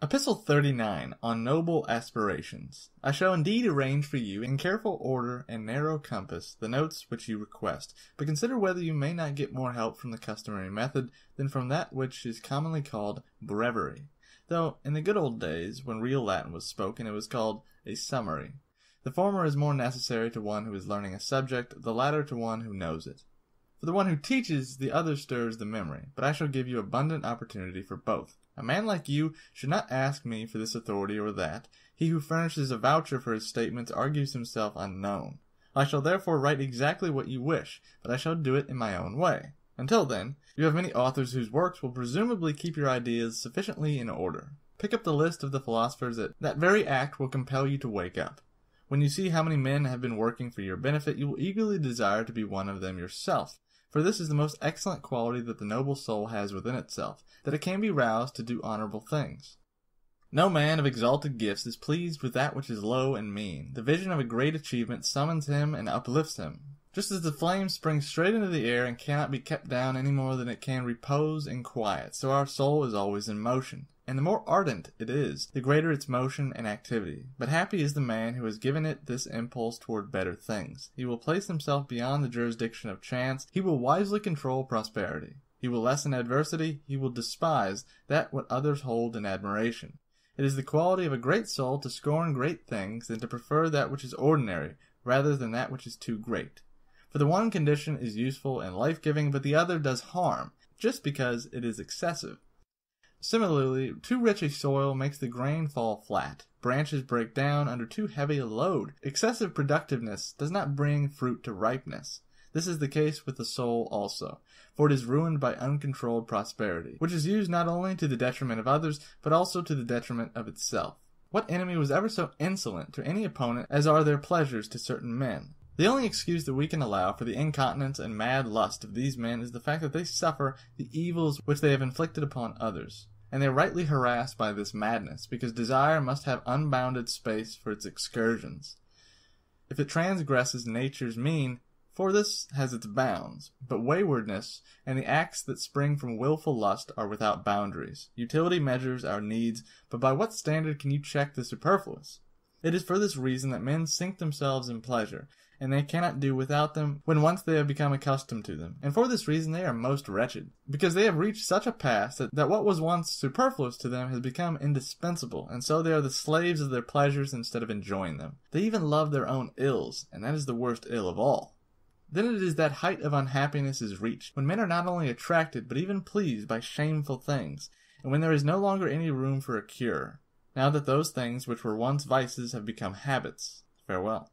Epistle 39, on noble aspirations. I shall indeed arrange for you in careful order and narrow compass the notes which you request, but consider whether you may not get more help from the customary method than from that which is commonly called breviary, though in the good old days, when real Latin was spoken, it was called a summary. The former is more necessary to one who is learning a subject, the latter to one who knows it. For the one who teaches, the other stirs the memory, but I shall give you abundant opportunity for both. A man like you should not ask me for this authority or that. He who furnishes a voucher for his statements argues himself unknown. I shall therefore write exactly what you wish, but I shall do it in my own way. Until then, you have many authors whose works will presumably keep your ideas sufficiently in order. Pick up the list of the philosophers that very act will compel you to wake up. When you see how many men have been working for your benefit, you will eagerly desire to be one of them yourself. For this is the most excellent quality that the noble soul has within itself, that it can be roused to do honorable things. No man of exalted gifts is pleased with that which is low and mean. The vision of a great achievement summons him and uplifts him. Just as the flame springs straight into the air and cannot be kept down any more than it can repose in quiet, so our soul is always in motion. And the more ardent it is, the greater its motion and activity. But happy is the man who has given it this impulse toward better things. He will place himself beyond the jurisdiction of chance. He will wisely control prosperity. He will lessen adversity. He will despise that what others hold in admiration. It is the quality of a great soul to scorn great things than to prefer that which is ordinary rather than that which is too great. For the one condition is useful and life-giving, but the other does harm, just because it is excessive. Similarly, too rich a soil makes the grain fall flat. Branches break down under too heavy a load. Excessive productiveness does not bring fruit to ripeness. This is the case with the soul also, for it is ruined by uncontrolled prosperity, which is used not only to the detriment of others, but also to the detriment of itself. What enemy was ever so insolent to any opponent as are their pleasures to certain men? The only excuse that we can allow for the incontinence and mad lust of these men is the fact that they suffer the evils which they have inflicted upon others. And they are rightly harassed by this madness, because desire must have unbounded space for its excursions. If it transgresses nature's mean, for this has its bounds, but waywardness and the acts that spring from willful lust are without boundaries. Utility measures our needs, but by what standard can you check the superfluous? It is for this reason that men sink themselves in pleasure, and they cannot do without them when once they have become accustomed to them. And for this reason they are most wretched, because they have reached such a pass that what was once superfluous to them has become indispensable, and so they are the slaves of their pleasures instead of enjoying them. They even love their own ills, and that is the worst ill of all. Then it is that height of unhappiness is reached, when men are not only attracted but even pleased by shameful things, and when there is no longer any room for a cure, now that those things which were once vices have become habits. Farewell.